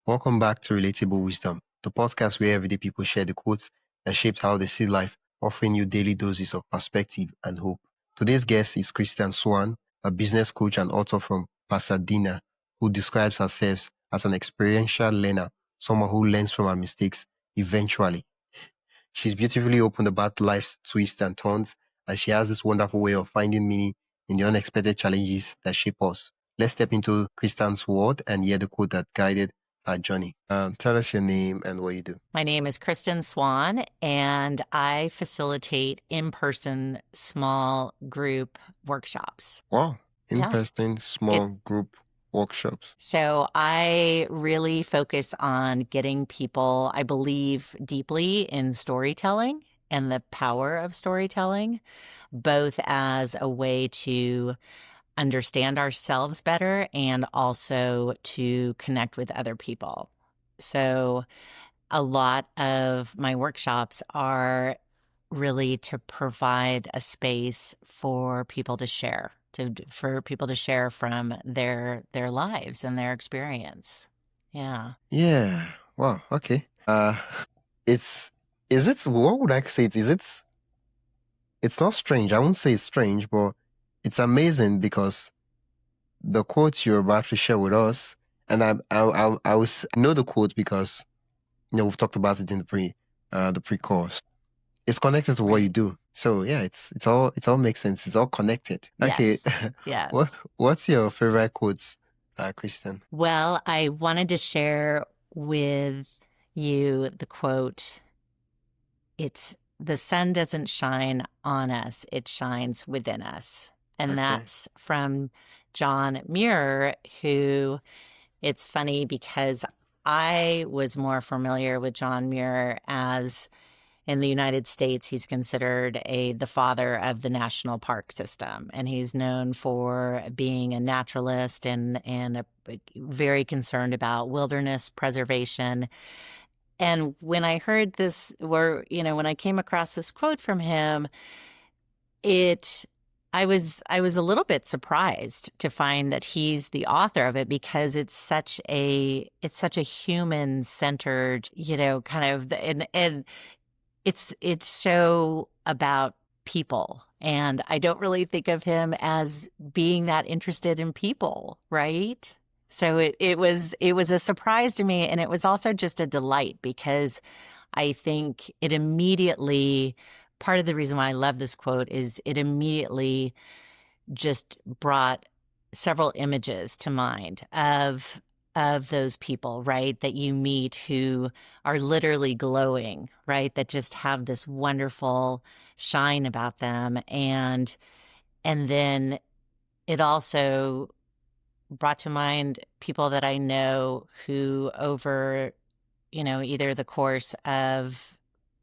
Welcome back to Relatable Wisdom, the podcast where everyday people share the quotes that shaped how they see life, offering you daily doses of perspective and hope. Today's guest is Kristan Swan, a business coach and author from Pasadena, who describes herself as an experiential learner, someone who learns from her mistakes eventually. She's beautifully open about life's twists and turns, and she has this wonderful way of finding meaning in the unexpected challenges that shape us. Let's step into Kristan's world and hear the quote that guided her journey. Tell us your name and what you do. My name is Kristan Swan, and I facilitate in-person small group workshops. Wow. In-person small group workshops. So I really focus on getting people, I believe deeply in storytelling and the power of storytelling, both as a way to understand ourselves better and also to connect with other people. So a lot of my workshops are really to provide a space for people to share, for people to share from their lives and their experience. Yeah. Yeah. Wow. Okay. What would I say? It's not strange. I won't say it's strange, but it's amazing because the quote you're about to share with us, and I know the quote because we've talked about it in the pre-course. It's connected to what you do, so yeah, it all makes sense. It's all connected. Yes. Okay, Yes. What's your favorite quotes, Kristan? Well, I wanted to share with you the quote. It's "The sun doesn't shine on us; it shines within us." And that's from John Muir, who, it's funny because I was more familiar with John Muir as, in the United States, he's considered the father of the national park system. And he's known for being a naturalist and very concerned about wilderness preservation. And when I heard this, when I came across this quote from him, I was a little bit surprised to find that he's the author of it, because it's such a human centered, kind of, and it's so about people. And I don't really think of him as being that interested in people, right? So it was a surprise to me, and it was also just a delight, because I think it immediately, part of the reason why I love this quote is it immediately just brought several images to mind of those people, right, that you meet who are literally glowing, right, that just have this wonderful shine about them. And then it also brought to mind people that I know who, over, either the course of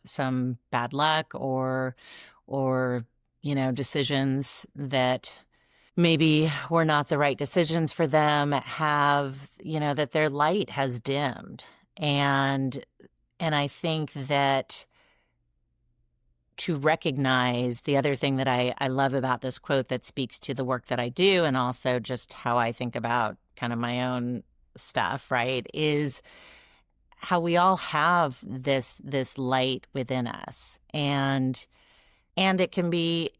some bad luck or decisions that maybe were not the right decisions for them, have, that their light has dimmed. And I think that to recognize, the other thing that I love about this quote that speaks to the work that I do, and also just how I think about kind of my own stuff, right, is how we all have this light within us. And it can be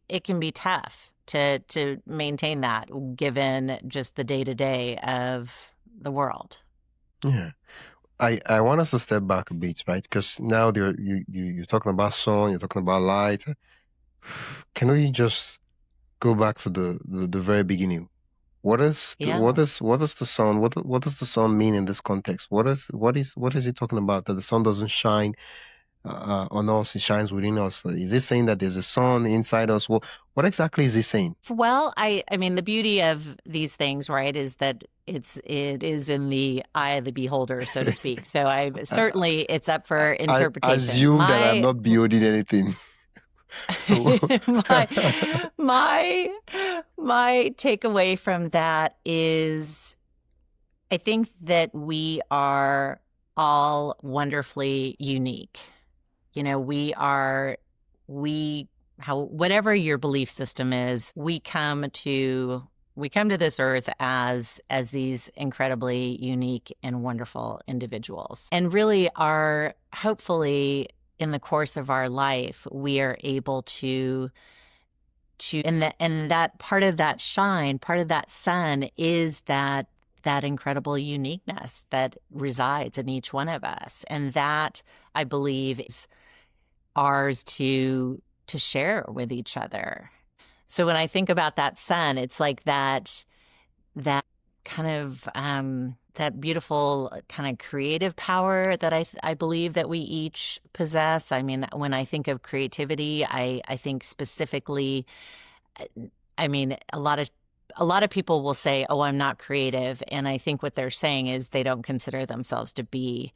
tough to maintain that, given just the day-to-day of the world. Yeah. I want us to step back a bit, right? Because now you're talking about sun, you're talking about light. Can we just go back to the very beginning? What is the sun? What does the sun mean in this context? What is he talking about? That the sun doesn't shine on us, it shines within us. Is it saying that there's a sun inside us? What exactly is he saying? Well, I mean, the beauty of these things, right, is that it is in the eye of the beholder, so to speak. So certainly it's up for interpretation. I assume that I'm not beholding anything. my takeaway from that is, I think that we are all wonderfully unique. Whatever your belief system is, we come to come to this earth as these incredibly unique and wonderful individuals, and really are, hopefully, in the course of our life, we are able to and that part of that shine, part of that sun, is that incredible uniqueness that resides in each one of us, and that, I believe, is ours to share with each other. So when I think about that sun, it's like that kind of that beautiful kind of creative power that I believe that we each possess. I mean, when I think of creativity, I think specifically, I mean, a lot of people will say, "Oh, I'm not creative," and I think what they're saying is they don't consider themselves to be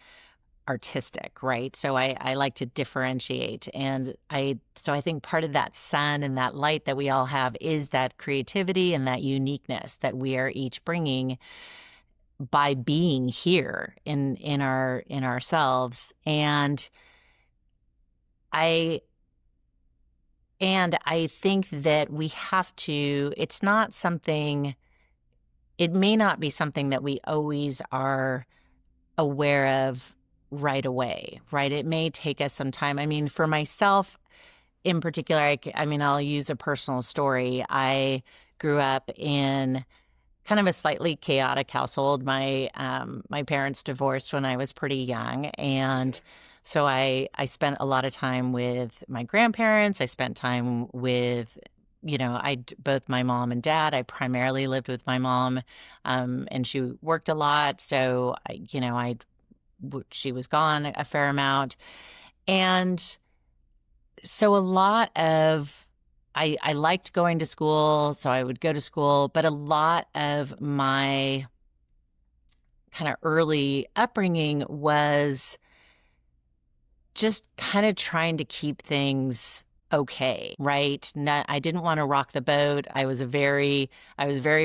artistic, right? So I like to differentiate, and I think part of that sun and that light that we all have is that creativity and that uniqueness that we are each bringing by being here in ourselves. And I think that we have to, it may not be something that we always are aware of right away, right? It may take us some time. I mean, for myself in particular, I mean, I'll use a personal story. I grew up in kind of a slightly chaotic household. My parents divorced when I was pretty young, and so I spent a lot of time with my grandparents. I spent time with, both my mom and dad. I primarily lived with my mom, and she worked a lot, so she was gone a fair amount. And so I liked going to school, so I would go to school, but a lot of my kind of early upbringing was just kind of trying to keep things okay, right? I didn't want to rock the boat. I was very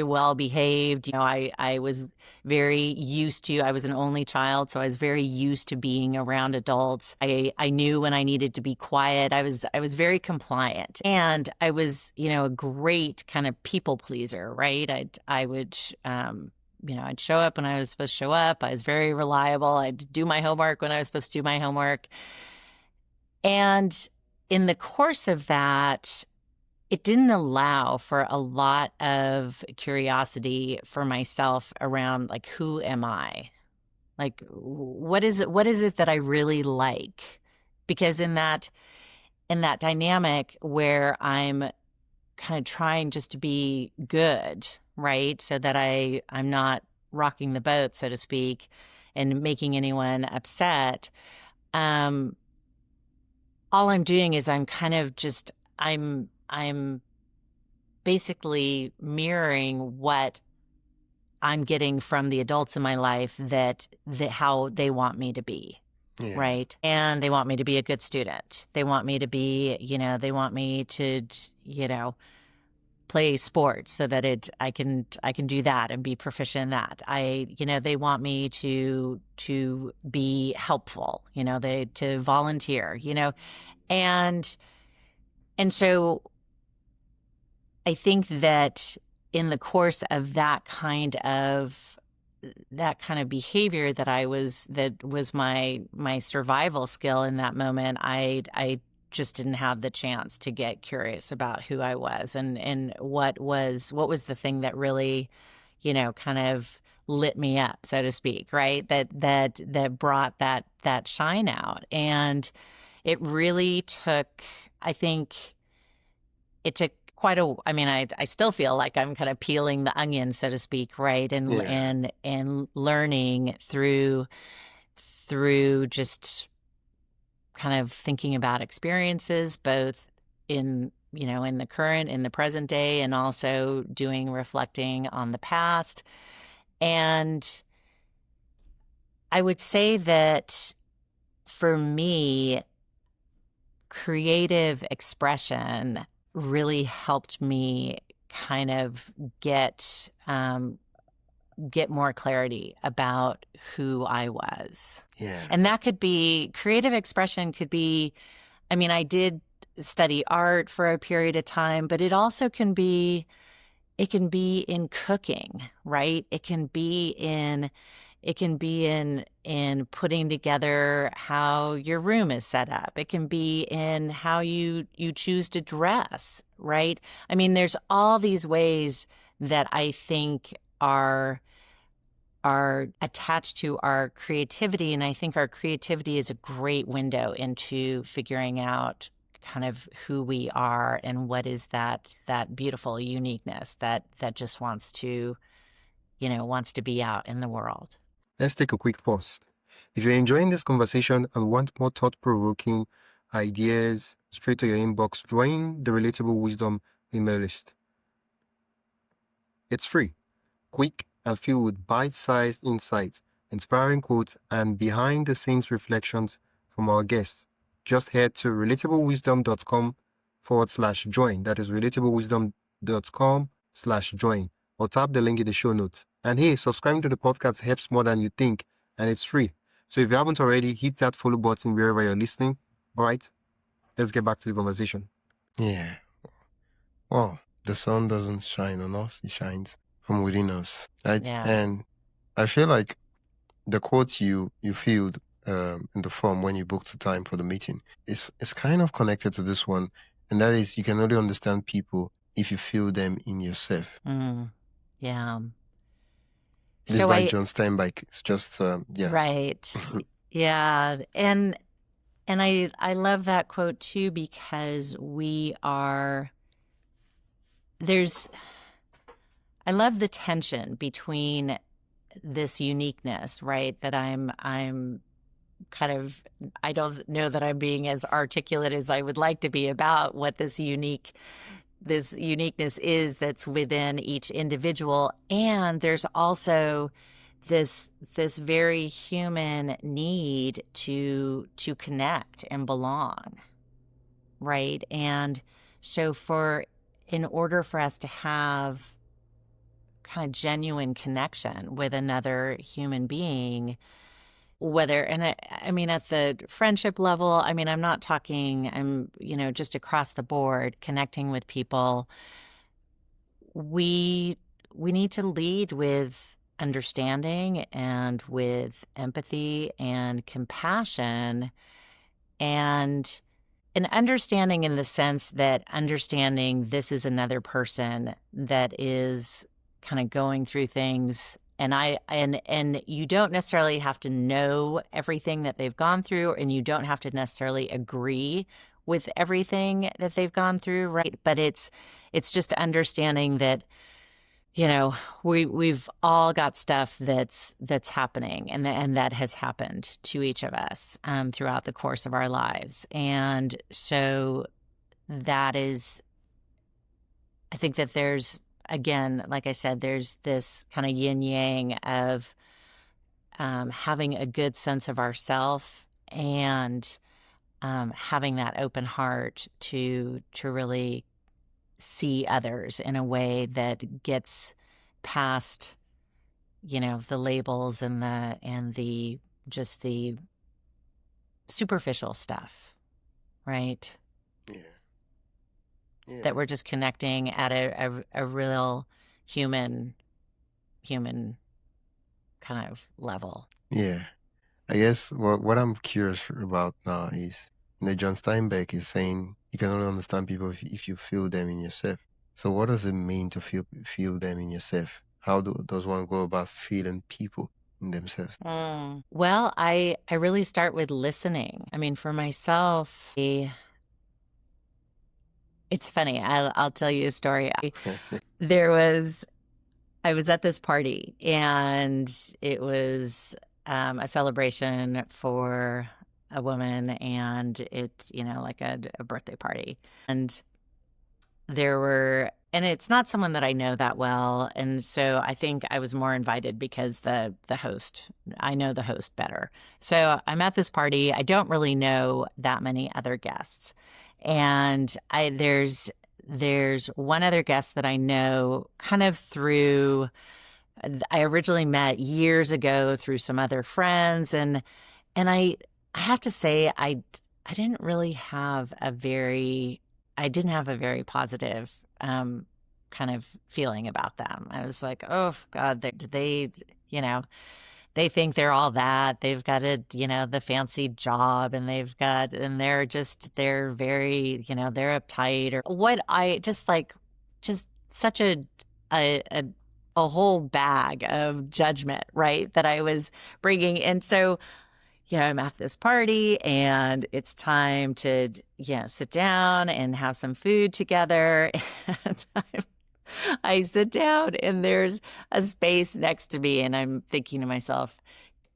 well behaved. I was very used to, I was an only child, so I was very used to being around adults. I knew when I needed to be quiet. I was very compliant, and I was, a great kind of people pleaser, right? I would, I'd show up when I was supposed to show up. I was very reliable. I'd do my homework when I was supposed to do my homework. And in the course of that, it didn't allow for a lot of curiosity for myself around, like, who am I? Like, what is it that I really like? Because in that dynamic where I'm kind of trying just to be good, right? So that I'm not rocking the boat, so to speak, and making anyone upset. All I'm doing is I'm kind of just, I'm basically mirroring what I'm getting from the adults in my life, that how they want me to be. Yeah. Right. And they want me to be a good student. They want me to be, they want me to, play sports so that I can do that and be proficient in that. They want me to be helpful, to volunteer, and so I think that in the course of that kind of behavior that was my survival skill in that moment, I just didn't have the chance to get curious about who I was and what was the thing that really, kind of lit me up, so to speak, right? That brought that shine out. And it really took, I think it took I still feel like I'm kind of peeling the onion, so to speak, right? And learning through just kind of thinking about experiences, both in the current, in the present day, and also reflecting on the past. And I would say that for me, creative expression really helped me kind of get more clarity about who I was. Yeah. And that could be, creative expression could be, I did study art for a period of time, but it also can be it can be in cooking, right? It can be in putting together how your room is set up. It can be in how you choose to dress, right? I mean, there's all these ways that I think are attached to our creativity, and I think our creativity is a great window into figuring out kind of who we are and what is that beautiful uniqueness that just wants to be out in the world. Let's take a quick pause. If you're enjoying this conversation and want more thought-provoking ideas straight to your inbox, join the Relatable Wisdom email list. It's free, quick, and filled with bite-sized insights, inspiring quotes, and behind-the-scenes reflections from our guests. Just head to relatablewisdom.com/join. That is relatablewisdom.com/join. Or tap the link in the show notes. And hey, subscribing to the podcast helps more than you think, and it's free. So if you haven't already, hit that follow button wherever you're listening. All right, let's get back to the conversation. Yeah. Well, the sun doesn't shine on us, it shines from within us. Right? Yeah. And I feel like the quotes you filled in the form when you booked the time for the meeting is kind of connected to this one, and that is, you can only understand people if you feel them in yourself. Yeah. This is by John Steinbeck. It's just yeah. Right. Yeah. And I love that quote too, because I love the tension between this uniqueness, right? That I'm kind of, I don't know that I'm being as articulate as I would like to be about what this uniqueness is that's within each individual. And there's also this very human need to connect and belong, right? And so in order for us to have kind of genuine connection with another human being, I mean, at the friendship level, I mean, I'm not talking, just across the board, connecting with people, we need to lead with understanding and with empathy and compassion, and an understanding in the sense that understanding this is another person that is kind of going through things, and you don't necessarily have to know everything that they've gone through, and you don't have to necessarily agree with everything that they've gone through, right? But it's just understanding that, we've all got stuff that's happening, and that has happened to each of us throughout the course of our lives. And so that is, I think that there's, again, like I said, there's this kind of yin yang of having a good sense of ourself, and having that open heart to really see others in a way that gets past, the labels and the just the superficial stuff, right? Yeah. That we're just connecting at a real human kind of level. Yeah. I guess what I'm curious about now is, John Steinbeck is saying you can only understand people if you feel them in yourself. So what does it mean to feel them in yourself? How does one go about feeling people in themselves? Well, I really start with listening. I mean, for myself, it's funny. I'll tell you a story. I was at this party, and it was a celebration for a woman, and it, like a birthday party. And and it's not someone that I know that well. And so I think I was more invited because the host, I know the host better. So I'm at this party. I don't really know that many other guests. And there's one other guest that I know kind of through, I originally met years ago through some other friends. And I have to say, I didn't have a very positive kind of feeling about them. I was like, oh God, they, you know, they think they're all that. They've got the fancy job, and they're very, they're uptight, or what. I just such a, a, a whole bag of judgment, right? That I was bringing. And so, I'm at this party, and it's time to, sit down and have some food together. And I sit down, and there's a space next to me, and I'm thinking to myself,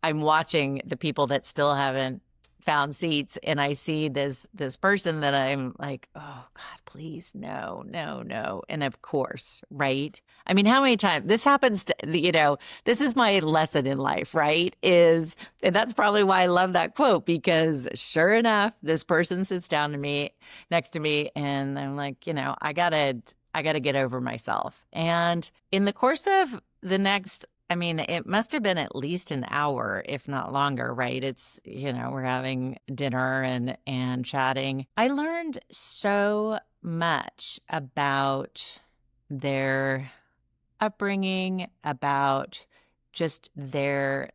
I'm watching the people that still haven't found seats, and I see this person that I'm like, oh God, please, no, no, no. And of course, right? I mean, how many times this happens to, this is my lesson in life, right? And that's probably why I love that quote, because sure enough, this person sits down to me next to me, and I'm like, I gotta get over myself. And in the course of the next, it must have been at least an hour, if not longer, right? It's, we're having dinner and chatting. I learned so much about their upbringing, about just their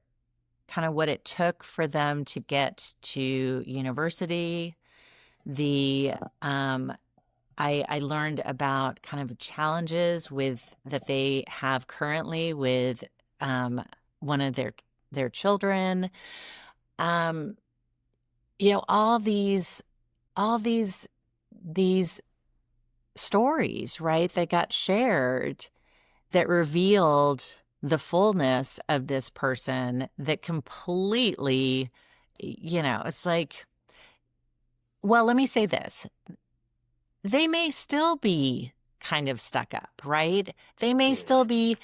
kind of what it took for them to get to university. I learned about kind of challenges that they have currently with one of their children. All these stories, right, that got shared, that revealed the fullness of this person, that completely, it's like, well, let me say this. They may still be kind of stuck up, right? They may still be,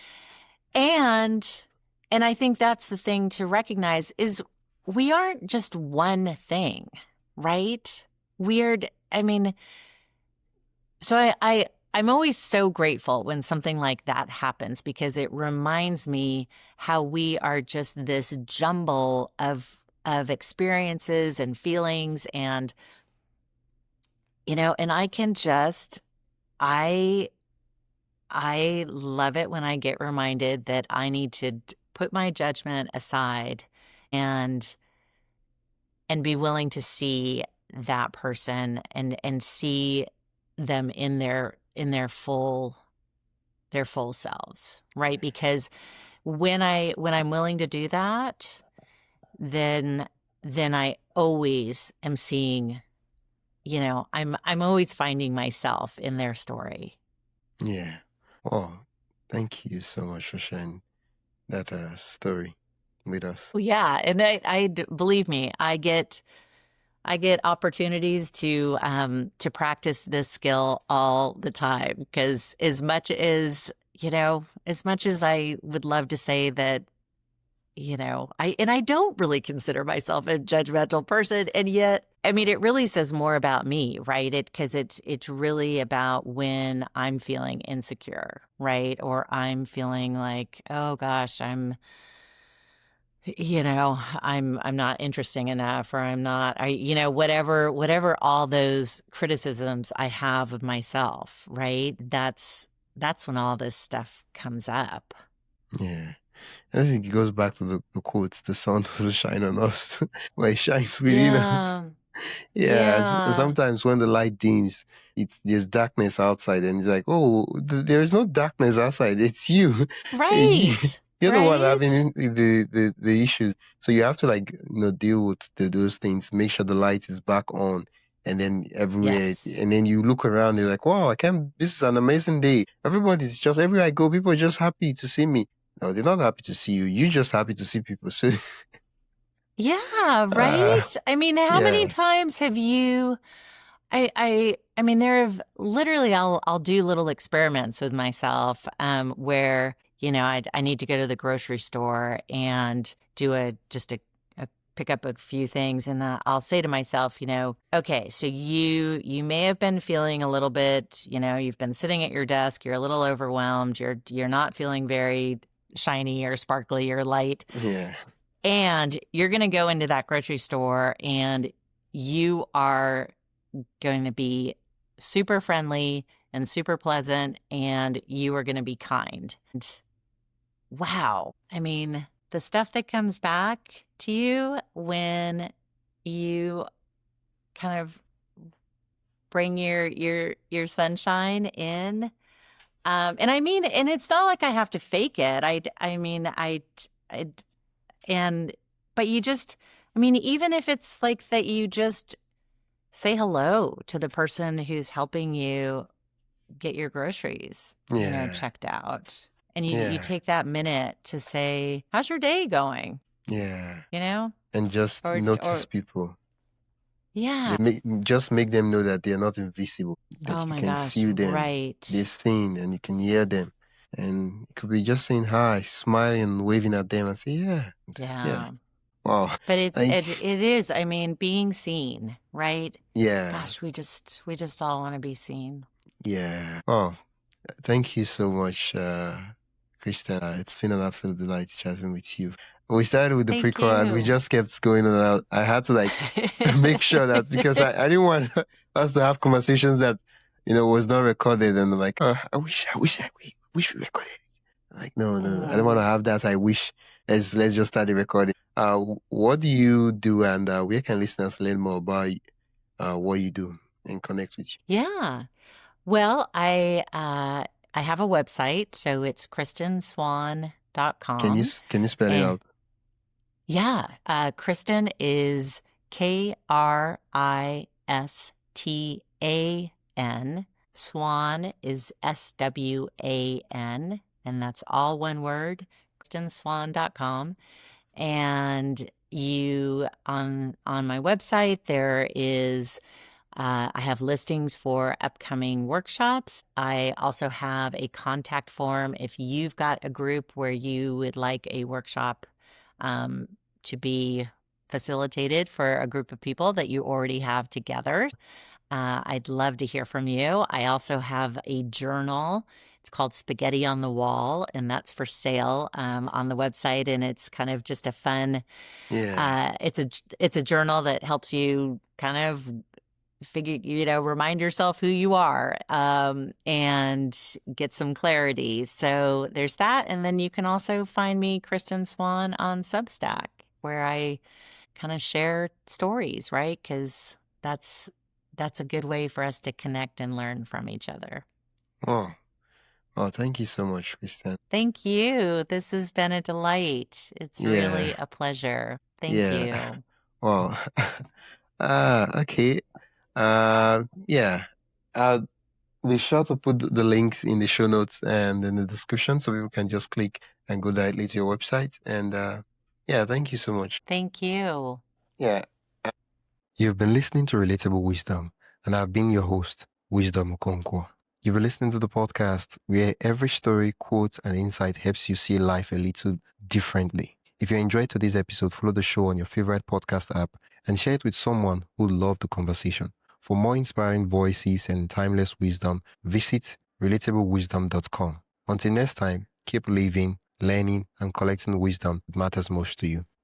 and I think that's the thing to recognize, is we aren't just one thing, right? So I'm always so grateful when something like that happens, because it reminds me how we are just this jumble of experiences and feelings, and and I love it when I get reminded that I need to put my judgment aside and be willing to see that person and see them in their full selves, right? Because when I'm willing to do that, then I always am seeing, I'm always finding myself in their story. Yeah. Oh, thank you so much for sharing that story with us. Well, yeah, and believe me, I get opportunities to practice this skill all the time, because as much as I would love to say that, I don't really consider myself a judgmental person, and yet, it really says more about me, right? Because it's really about when I'm feeling insecure, right? Or I'm feeling like, oh gosh, I'm not interesting enough, or whatever all those criticisms I have of myself, right? That's when all this stuff comes up. Yeah. I think it goes back to the quotes, the sun doesn't shine on us, but it shines within us. Yeah. Yeah, Yeah. sometimes when the light dims, there's darkness outside, and it's like, oh, there is no darkness outside. It's you. Right. You're the one Right. having the issues. So you have to deal with those things. Make sure the light is back on, and then everywhere, Yes. and then you look around. You're like, wow, I can't. This is an amazing day. Everybody's just everywhere I go, people are just happy to see me. No, they're not happy to see you. You're just happy to see people. So, Yeah, uh, right. How many yeah, times have you there have literally, I'll do little experiments with myself, where, I need to go to the grocery store and do a pick up a few things. And I'll say to myself, okay, so you may have been feeling a little bit, you've been sitting at your desk, you're a little overwhelmed, you're not feeling very shiny or sparkly or light. yeah, And you're going to go into that grocery store, and you are going to be super friendly. and super pleasant, and you are going to be kind. And wow. I mean, the stuff that comes back to you when you kind of bring your sunshine in. And I mean, and it's not like I have to fake it. I mean, and, but you just, I mean, even if it's like that, you just say hello to the person who's helping you get your groceries, Yeah. checked out. And you Yeah. take that minute to say, how's your day going? Yeah. You know? And just notice Or people. yeah. Just make them know that they're not invisible, that Oh you my can gosh, see them, right. they're seen, and you can hear them. And it could be just saying hi, smiling and waving at them and say, yeah. Yeah. Wow. But it Thank is, I mean, being seen, right? Yeah. Gosh, we just all want to be seen. Yeah. Oh, thank you so much, Kristan. It's been an absolute delight chatting with you. We started with the Thank pre-call and we you. just kept going on and out. I had to make sure that because I didn't want us to have conversations that was not recorded, and I'm like, oh, I wish we recorded it. Like, no, I don't want to have that. I wish. Let's just start the recording. What do you do, and where can listeners learn more about what you do and connect with you? Yeah. Well, I have a website, so it's kristanswan.com. Can you spell it out? Yeah. Kristan is Kristan. Swan is SWAN, and that's all one word, kristanswan.com. And you on my website, there is I have listings for upcoming workshops. I also have a contact form if you've got a group where you would like a workshop to be facilitated for a group of people that you already have together. I'd love to hear from you. I also have a journal. It's called Spaghetti on the Wall, and that's for sale on the website. And it's kind of just a fun. Yeah. It's a journal that helps you kind of remind yourself who you are and get some clarity. So there's that. And then you can also find me, Kristan Swan, on Substack, where I kind of share stories, right? Because that's a good way for us to connect and learn from each other. Oh, thank you so much, Kristan. Thank you. This has been a delight. It's really a pleasure. Thank you. Wow. Okay. Yeah. I'll be sure to put the links in the show notes and in the description so people can just click and go directly to your website. And thank you so much. Thank you. Yeah. You've been listening to Relatable Wisdom, and I've been your host, Wisdom Okonkwo. You've been listening to the podcast where every story, quote, and insight helps you see life a little differently. If you enjoyed today's episode, follow the show on your favorite podcast app and share it with someone who loved the conversation. For more inspiring voices and timeless wisdom, visit relatablewisdom.com. Until next time, keep living, learning, and collecting wisdom that matters most to you.